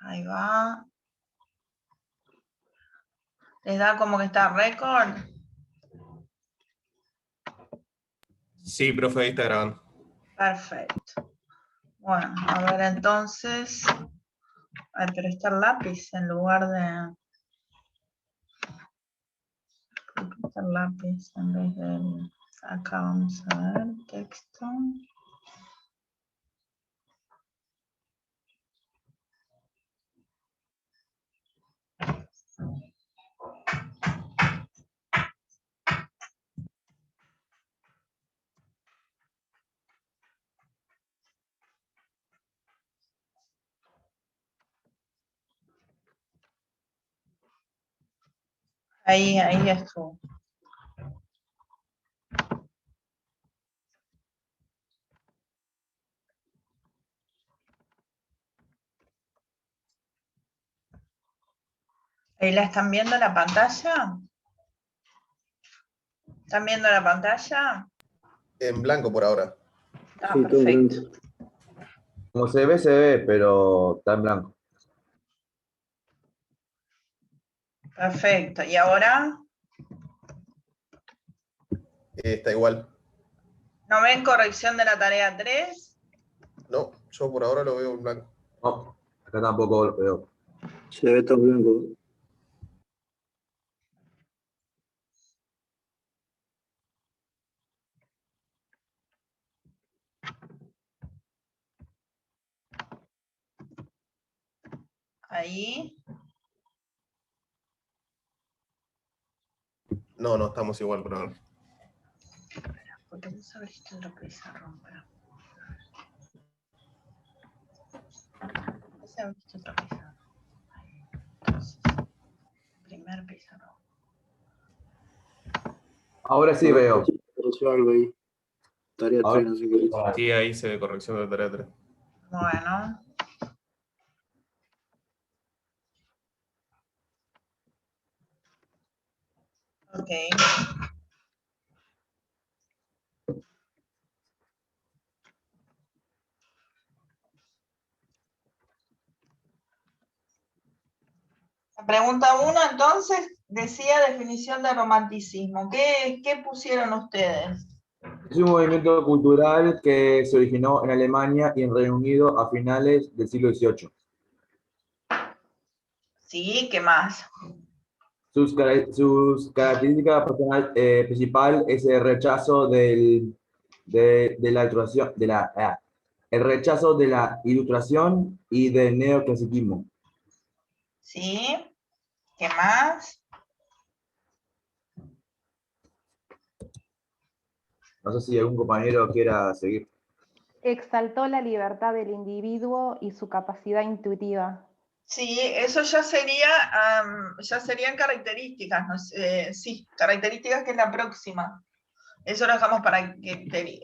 Ahí va. ¿Les da como que está récord? Sí, profe, ahí está grabando. Perfecto. Bueno, a ver entonces. Ay, pero está el lápiz en lugar de... Está el lápiz en vez del... Acá vamos a ver, texto. Ahí estuvo. ¿Ahí la están viendo la pantalla? ¿Están viendo la pantalla? En blanco por ahora. Ah, Sí, todo en perfecto. blanco. Como se ve, pero está en blanco. Perfecto. ¿Y ahora? Está igual. ¿No ven corrección de la tarea 3? No, yo por ahora lo veo en blanco. No, acá tampoco lo veo. Se ve todo en blanco. Ahí. No, no estamos igual por ahora. Porque no sabes esto es lo pizarrón. No sabes esto es lo pizarrón. Entonces, primer pizarrón. Ahora sí veo. Apareció algo ahí. Tarea Ahora- 3, no sé qué. Sí, ahí se ve corrección de la tarea 3. Bueno. Ok. La pregunta 1, entonces, decía definición de romanticismo. ¿Qué pusieron ustedes? Es un movimiento cultural que se originó en Alemania y en Reino Unido a finales del siglo XVIII. Sí, ¿qué más? Sus características principal es el rechazo de la ilustración, el rechazo de la ilustración y del neoclasicismo. Sí, ¿qué más? No sé si algún compañero quiera seguir. Exaltó la libertad del individuo y su capacidad intuitiva. Sí, eso ya serían características, ¿no? Sí, características que es la próxima. Eso lo dejamos para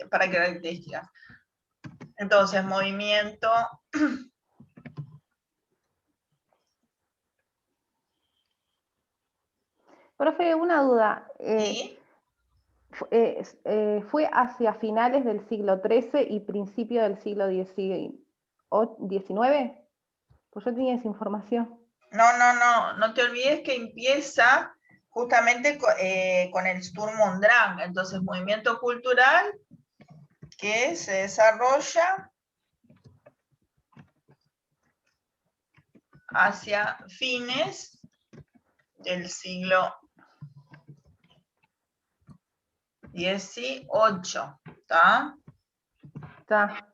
características. Entonces, movimiento. Profe, una duda. Sí. ¿Fue hacia finales del siglo XIII y principio del siglo XIX? Pues yo tenía esa información. No te olvides que empieza justamente con el Sturm und Drang. Entonces, movimiento cultural que se desarrolla hacia fines del siglo XVIII. ¿Está? Está.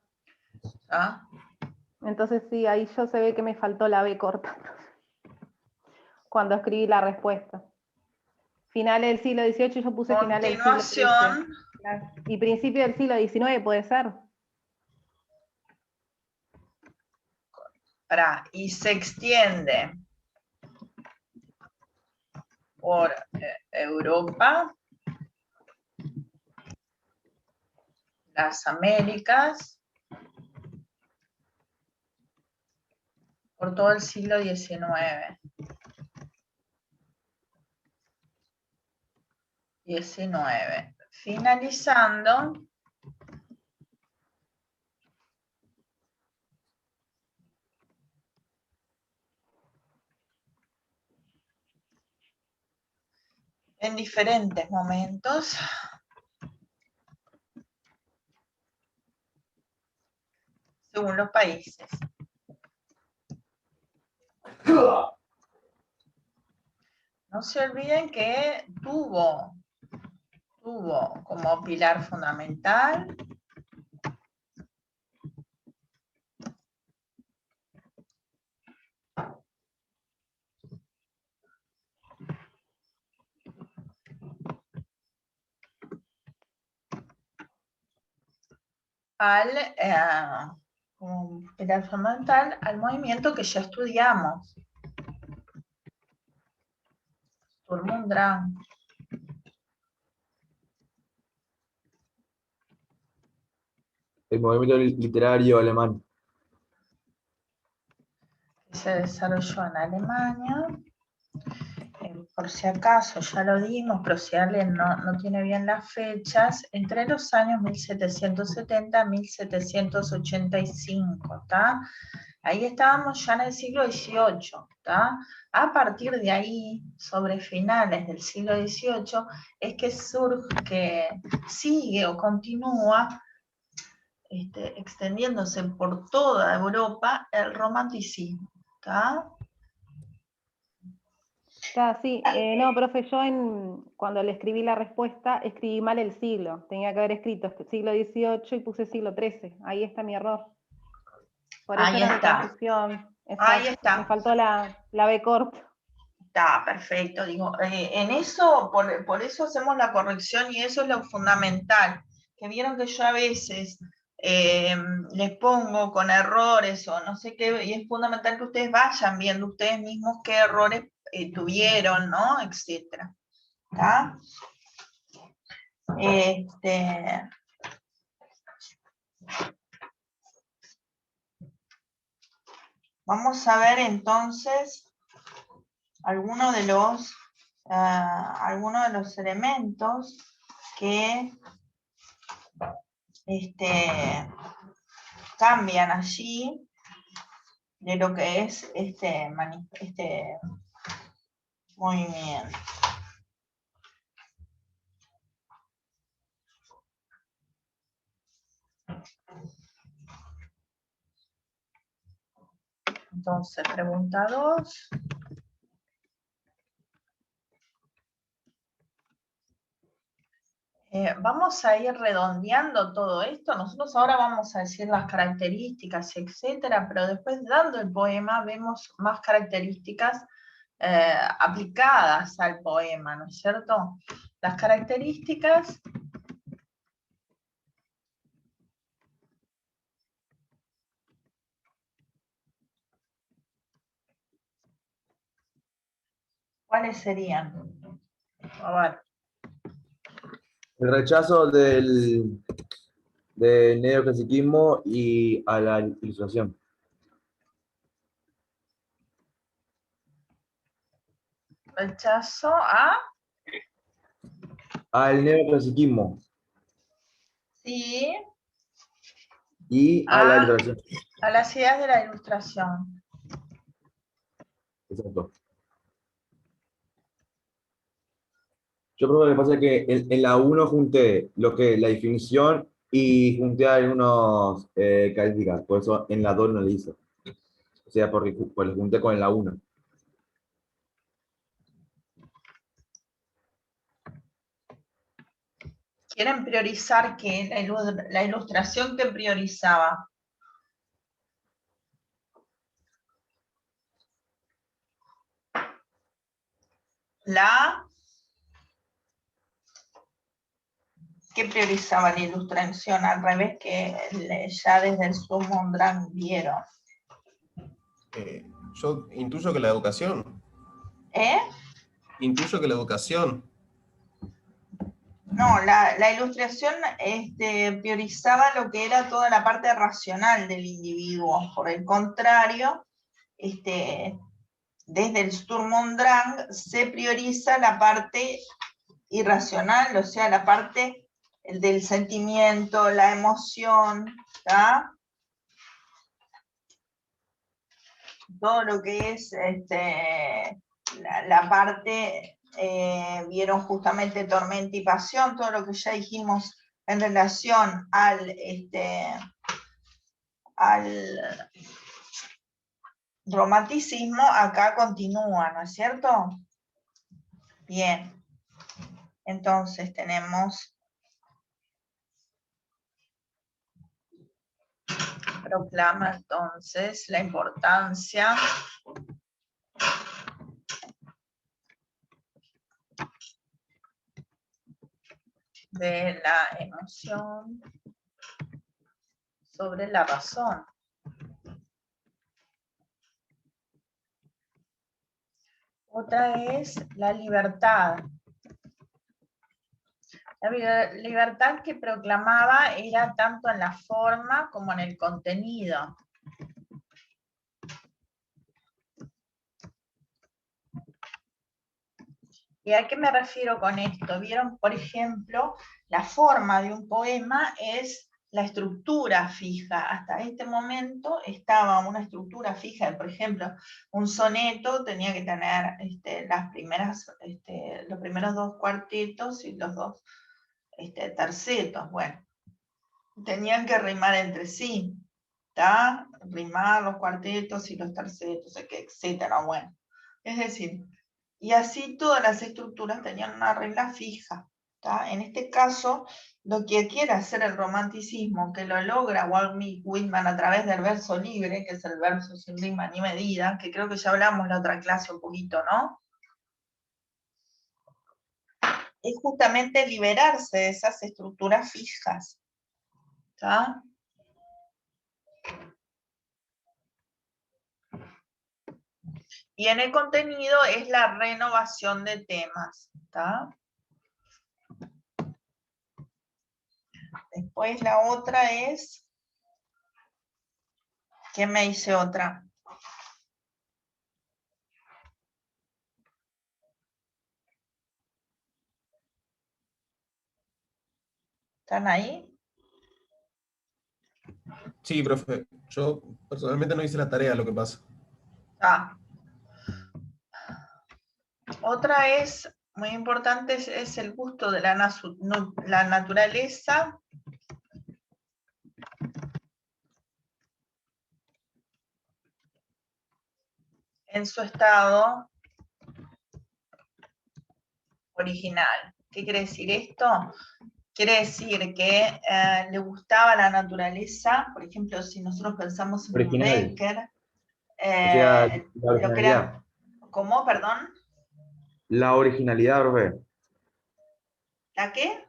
¿Está? Entonces sí, ahí yo se ve que me faltó la B corta cuando escribí la respuesta. Finales del siglo XVIII, yo puse finales del siglo Continuación. XIII. Claro. Y principio del siglo XIX, ¿puede ser? Y se extiende por Europa, las Américas, por todo el siglo XIX. Finalizando en diferentes momentos. Según los países. No se olviden que tuvo como pilar fundamental como pilar fundamental al movimiento que ya estudiamos. Sturm und Drang. El movimiento literario alemán. Que se desarrolló en Alemania. Por si acaso, ya lo dimos, pero si alguien no tiene bien las fechas, entre los años 1770 y 1785, ¿está? Ahí estábamos ya en el siglo XVIII, ¿está? A partir de ahí, sobre finales del siglo XVIII, es que surge, que sigue o continúa extendiéndose por toda Europa el romanticismo, ¿está? Sí, no, profe, yo cuando le escribí la respuesta, escribí mal el siglo. Tenía que haber escrito siglo XVIII y puse siglo XIII. Ahí está mi error. Por eso Ahí era mi está. confusión. Ahí está. Me faltó la B corta. Está perfecto, digo, en eso, por eso hacemos la corrección y eso es lo fundamental, que vieron que yo a veces les pongo con errores o no sé qué, y es fundamental que ustedes vayan viendo ustedes mismos qué errores tuvieron, ¿no? Etcétera. ¿Está? Vamos a ver entonces algunos de los elementos que cambian allí de lo que es este movimiento. Entonces, pregunta 2. Vamos a ir redondeando todo esto. Nosotros ahora vamos a decir las características, etcétera, pero después, dando el poema, vemos más características aplicadas al poema, ¿no es cierto? Las características ¿cuáles serían? A ver. El rechazo del neoclasicismo y a la ilustración. Rechazo Al neoclasicismo sí, y a la ilustración. a las ideas de la ilustración. Exacto. Yo creo que lo que pasa es que en la 1 junté lo que es la definición y junté algunas características, por eso en la 2 no le hice. O sea, porque pues, lo junté con la 1. ¿Quieren priorizar qué? La ilustración que priorizaba. ¿Qué priorizaba la ilustración? Al revés que ya desde el Sturm und Drang vieron. Yo intuyo que la educación. ¿Eh? Intuyo que la educación. No, la ilustración priorizaba lo que era toda la parte racional del individuo. Por el contrario, desde el Sturm und Drang se prioriza la parte irracional, o sea, la parte del sentimiento, la emoción, ¿tá? Todo lo que es la parte vieron justamente Tormenta y Pasión, todo lo que ya dijimos en relación al romanticismo, acá continúa, ¿no es cierto? Bien. Entonces tenemos proclama entonces la importancia de la emoción sobre la razón. Otra es la libertad. La libertad que proclamaba era tanto en la forma como en el contenido. ¿Y a qué me refiero con esto? Vieron, por ejemplo, la forma de un poema es la estructura fija. Hasta este momento estaba una estructura fija. Por ejemplo, un soneto tenía que tener los primeros dos cuartetos y los dos tercetos. Bueno, tenían que rimar entre sí, ¿está? Rimar los cuartetos y los tercetos, etcétera. Bueno, es decir, y así todas las estructuras tenían una regla fija, ¿está? En este caso, lo que quiere hacer el romanticismo, que lo logra Walt Whitman a través del verso libre, que es el verso sin rima ni medida, que creo que ya hablamos en la otra clase un poquito, ¿no? Es justamente liberarse de esas estructuras fijas, ¿está? Y en el contenido es la renovación de temas, ¿está? Después la otra es, ¿qué me dice otra? ¿Están ahí? Sí, profe. Yo personalmente no hice la tarea, lo que pasa. Ah. Otra es, muy importante, es el gusto de la naturaleza en su estado original. ¿Qué quiere decir esto? Quiere decir que le gustaba la naturaleza, por ejemplo, si nosotros pensamos en un Original. Becker, O sea, la lo que originalidad. era, ¿cómo? Perdón. La originalidad, profe. ¿La qué?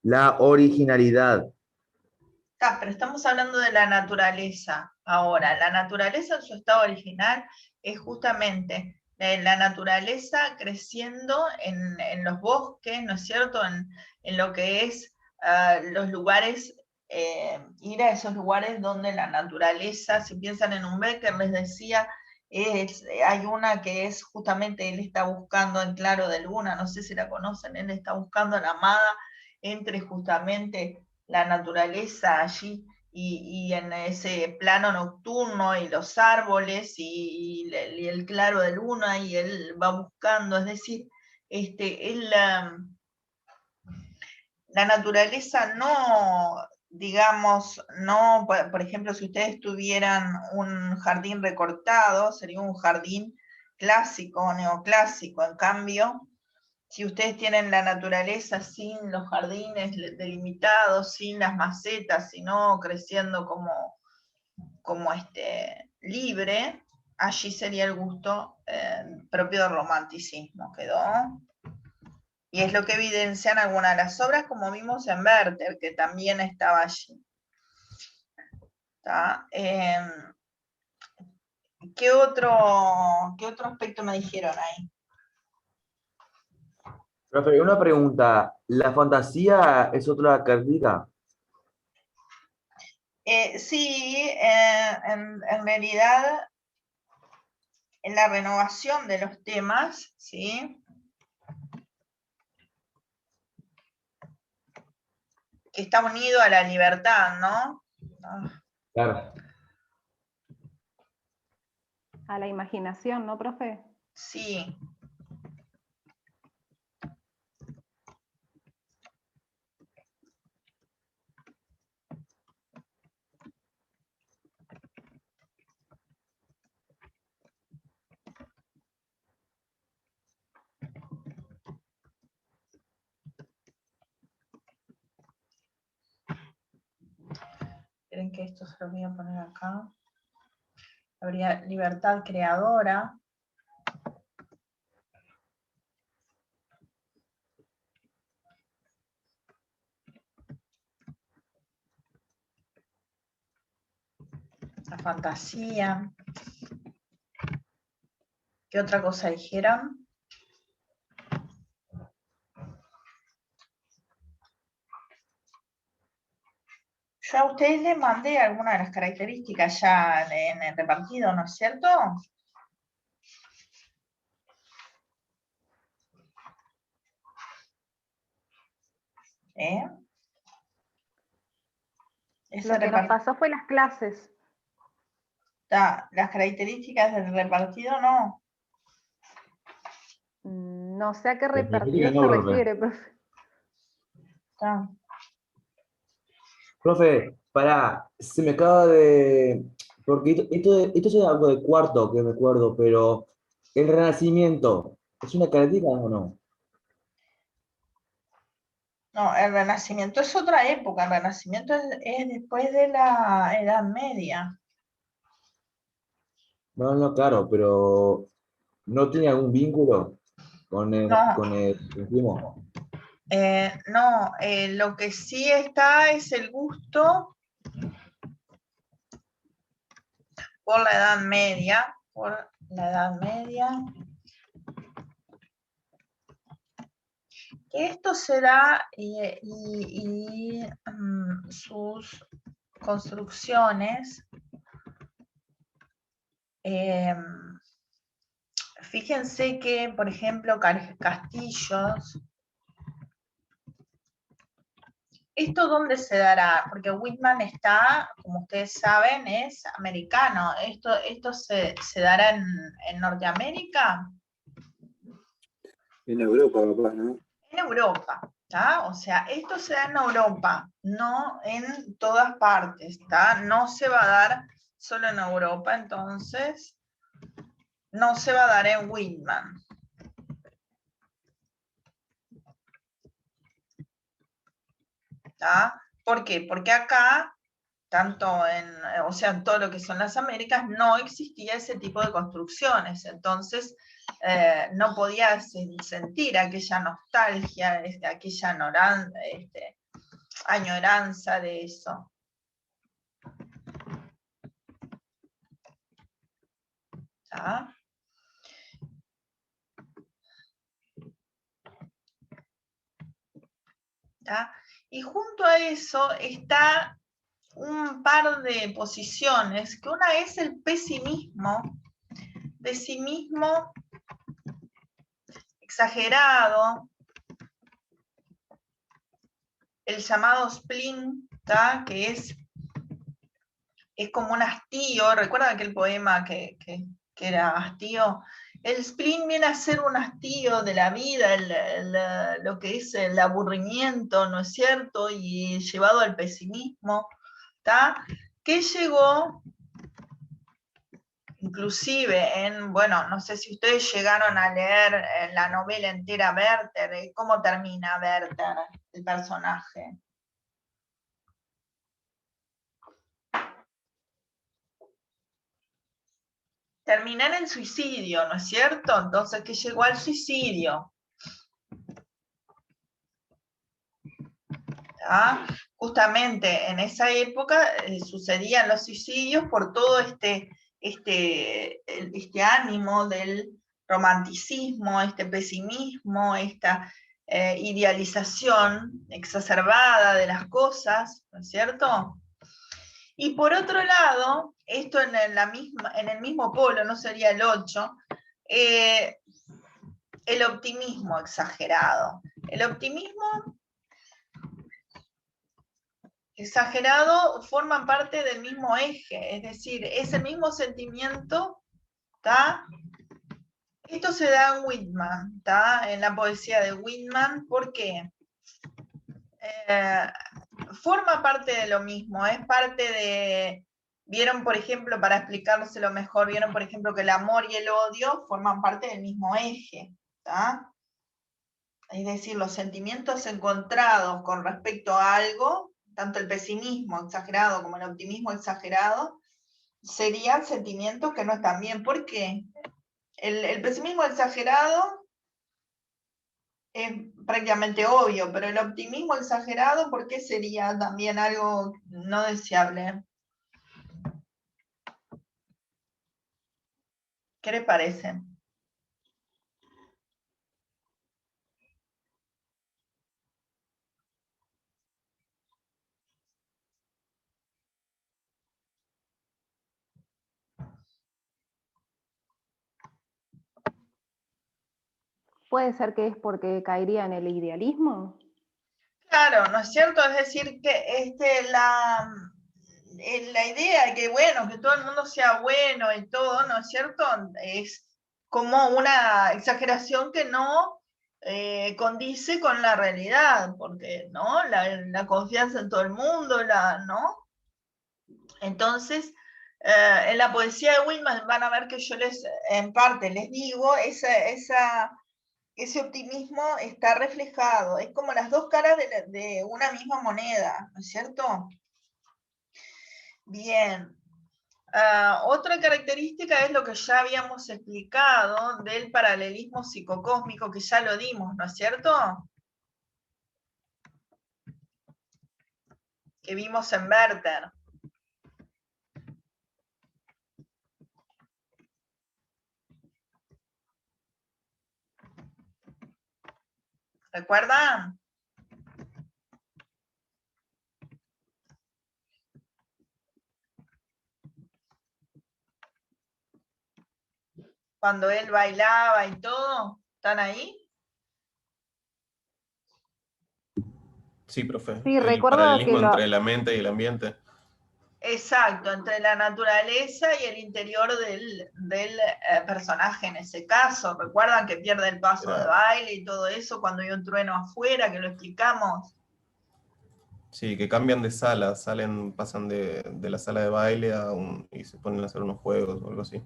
La originalidad. Pero estamos hablando de la naturaleza ahora. La naturaleza en su estado original es justamente la naturaleza creciendo en los bosques, ¿no es cierto? En lo que es los lugares, ir a esos lugares donde la naturaleza, si piensan en un Becker, les decía, hay una que es justamente, él está buscando en Claro de Luna, no sé si la conocen, él está buscando la amada entre justamente la naturaleza allí y en ese plano nocturno y los árboles y el claro de luna y él va buscando, es decir, la naturaleza no, digamos, no, por ejemplo, si ustedes tuvieran un jardín recortado, sería un jardín clásico, neoclásico, en cambio, si ustedes tienen la naturaleza sin los jardines delimitados, sin las macetas, sino creciendo como libre, allí sería el gusto propio del romanticismo. ¿Quedó? Y es lo que evidencian algunas de las obras, como vimos en Werther, que también estaba allí. ¿Qué otro aspecto me dijeron ahí? Profe, una pregunta. ¿La fantasía es otra característica? Sí, en realidad, en la renovación de los temas, ¿sí? Que está unido a la libertad, ¿no? Claro. A la imaginación, ¿no, profe? Sí. Esperen que esto se lo voy a poner acá. Habría libertad creadora. La fantasía. ¿Qué otra cosa dijeron? Yo a ustedes les mandé algunas de las características ya en el repartido, ¿no es cierto? Ese Lo que nos pasó fue las clases. las características del repartido, no. No sé a qué Las repartido características se no, profe. refiere, profe. Está. Profe, pará, se me acaba de... Porque esto es algo de cuarto que me acuerdo, pero el Renacimiento, ¿es una característica o no? No, el Renacimiento es otra época. El Renacimiento es después de la Edad Media. No, no, claro, pero ¿no tiene algún vínculo con No. con el primo? No, lo que sí está es el gusto por la Edad Media. Por la Edad Media. Esto se da y sus construcciones, fíjense que, por ejemplo, castillos, ¿esto dónde se dará? Porque Whitman está, como ustedes saben, es americano. ¿Esto se dará en Norteamérica? En Europa, capaz, ¿no? En Europa, ¿tá? O sea, esto se da en Europa, no en todas partes, ¿tá? No se va a dar solo en Europa, entonces no se va a dar en Whitman. ¿Tá? ¿Por qué? Porque acá, tanto o sea, en todo lo que son las Américas, no existía ese tipo de construcciones, entonces no podías sentir aquella nostalgia, aquella añoranza de eso. ¿Tá? ¿Tá? Y junto a eso está un par de posiciones, que una es el pesimismo exagerado, el llamado spleen, ¿tá? Que es como un hastío. ¿Recuerdan aquel poema que era hastío? El spleen viene a ser un hastío de la vida, lo que es el aburrimiento, ¿no es cierto? Y llevado al pesimismo, ¿tá? Que llegó, inclusive bueno, no sé si ustedes llegaron a leer la novela entera Werther, ¿cómo termina Werther, el personaje? Termina en el suicidio, ¿no es cierto? Entonces, que llegó al suicidio. ¿Ah? Justamente en esa época sucedían los suicidios por todo este ánimo del romanticismo, este pesimismo, esta idealización exacerbada de las cosas, ¿no es cierto? Y por otro lado, esto en el mismo polo, no sería el 8, el optimismo exagerado. El optimismo exagerado forma parte del mismo eje, es decir, es el mismo sentimiento, ¿tá? Esto se da en Whitman, ¿tá? En la poesía de Whitman, ¿por qué? Forma parte de lo mismo, es parte de... Vieron, por ejemplo, para explicárselo mejor, vieron, por ejemplo, que el amor y el odio forman parte del mismo eje, ¿tá? Es decir, los sentimientos encontrados con respecto a algo, tanto el pesimismo exagerado como el optimismo exagerado serían sentimientos que no están bien. ¿Por qué? El pesimismo exagerado es prácticamente obvio, pero el optimismo exagerado, ¿por qué sería también algo no deseable? ¿Qué les parece? ¿Puede ser que es porque caería en el idealismo? Claro, ¿no es cierto? Es decir, que la idea de que, bueno, que todo el mundo sea bueno y todo, ¿no es cierto? Es como una exageración que no condice con la realidad, porque, ¿no? La confianza en todo el mundo, ¿no? Entonces, en la poesía de Whitman van a ver que yo en parte les digo, ese optimismo está reflejado, es como las dos caras de una misma moneda, ¿no es cierto? Bien. Otra característica es lo que ya habíamos explicado del paralelismo psicocósmico, que ya lo dimos, ¿no es cierto? Que vimos en Werther. ¿Recuerdan? Cuando él bailaba y todo, ¿están ahí? Sí, profe. Sí, El recuerdo que paralelismo entre la mente y el ambiente. Exacto, entre la naturaleza y el interior del personaje en ese caso. ¿Recuerdan que pierde el paso de Era- baile y todo eso cuando hay un trueno afuera, que lo explicamos? Sí, que cambian de sala, pasan de la sala de baile y se ponen a hacer unos juegos o algo así.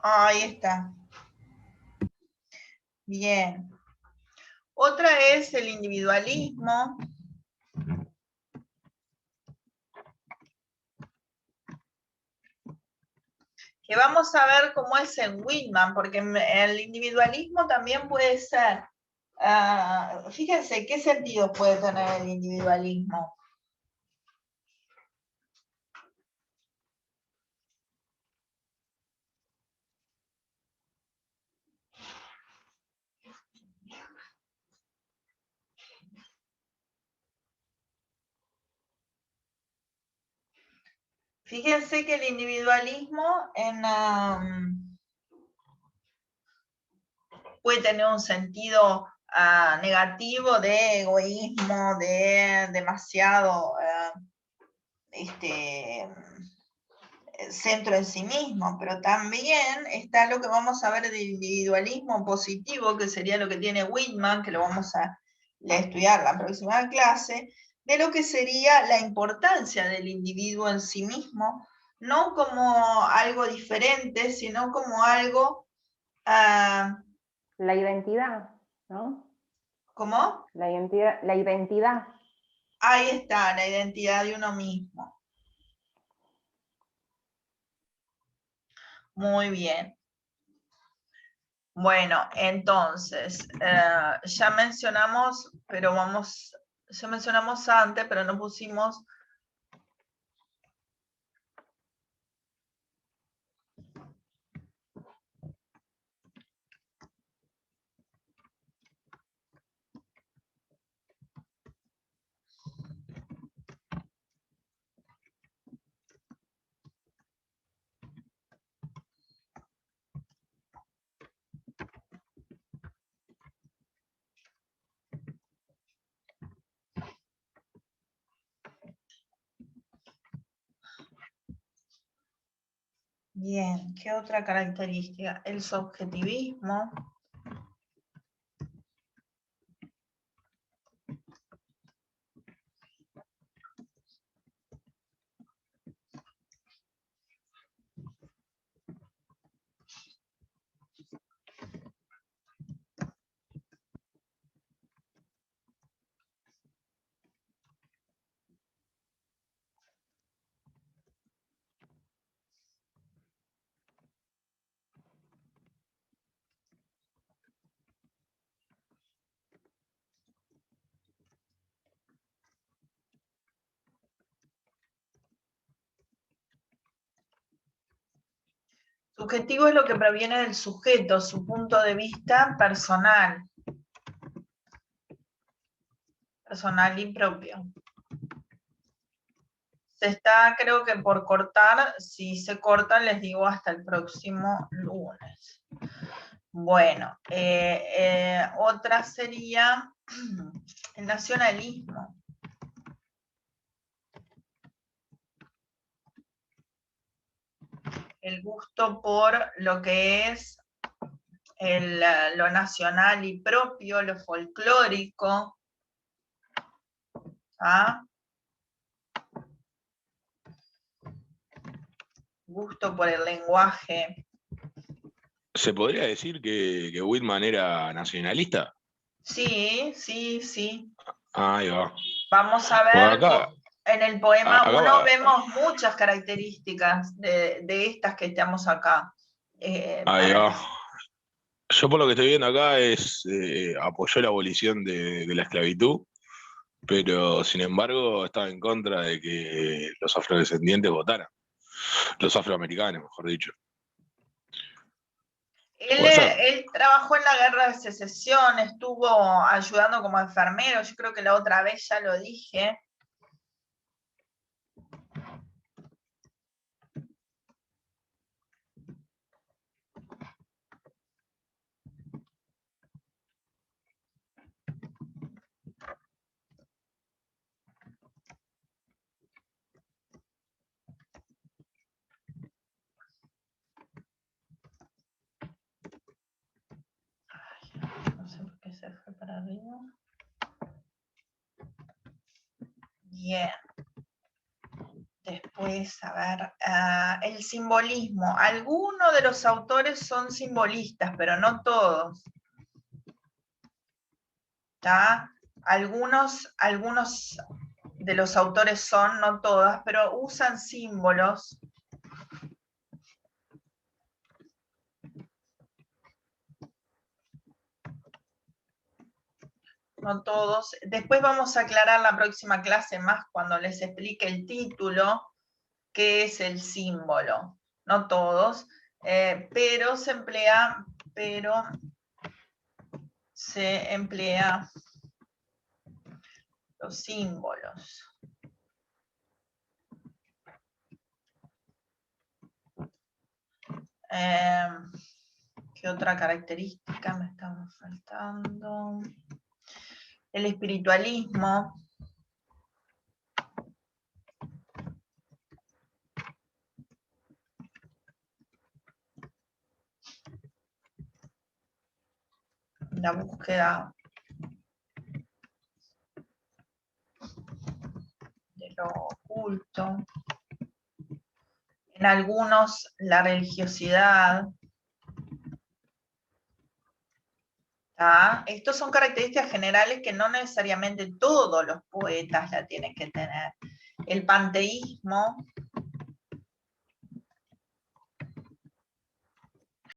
Ahí está. Bien. Otra es el individualismo. Que vamos a ver cómo es en Whitman, porque el individualismo también puede ser, fíjense, ¿qué sentido puede tener el individualismo? Fíjense que el individualismo puede tener un sentido negativo de egoísmo, de demasiado centro en sí mismo, pero también está lo que vamos a ver de individualismo positivo, que sería lo que tiene Whitman, que lo vamos a estudiar la próxima clase, de lo que sería la importancia del individuo en sí mismo, no como algo diferente, sino como algo... la identidad, ¿no? ¿Cómo? La identidad. Ahí está, la identidad de uno mismo. Muy bien. Bueno, entonces, ya mencionamos, ya mencionamos antes, pero no pusimos. Bien, ¿qué otra característica? El subjetivismo. Subjetivo es lo que proviene del sujeto, su punto de vista personal. Personal y propio. Se está, creo que por cortar, si se corta les digo hasta el próximo lunes. Bueno, otra sería el nacionalismo. El gusto por lo que es lo nacional y propio, lo folclórico. ¿Ah? Gusto por el lenguaje. ¿Se podría decir que Whitman era nacionalista? Sí, sí, sí. Ah, ahí va. Vamos a Por ver, acá, en el poema acá 1 va. vemos muchas características de estas que estamos acá. Ahí va. Yo por lo que estoy viendo acá apoyó la abolición de la esclavitud, pero sin embargo estaba en contra de que los afrodescendientes votaran. Los afroamericanos, mejor dicho. ¿Puede ser? Él trabajó en la guerra de secesión, estuvo ayudando como enfermero, yo creo que la otra vez ya lo dije. No sé por qué se fue para arriba. Bien. Después, a ver, el simbolismo. Algunos de los autores son simbolistas, pero no todos. ¿Está? Algunos de los autores son, no todas, pero usan símbolos. No todos. Después vamos a aclarar la próxima clase más cuando les explique el título, qué es el símbolo. No todos, pero se emplea los símbolos. ¿Qué otra característica me estaba faltando? El espiritualismo. La búsqueda de lo oculto. En algunos, la religiosidad. ¿Ah? Estos son características generales que no necesariamente todos los poetas la tienen que tener. El panteísmo.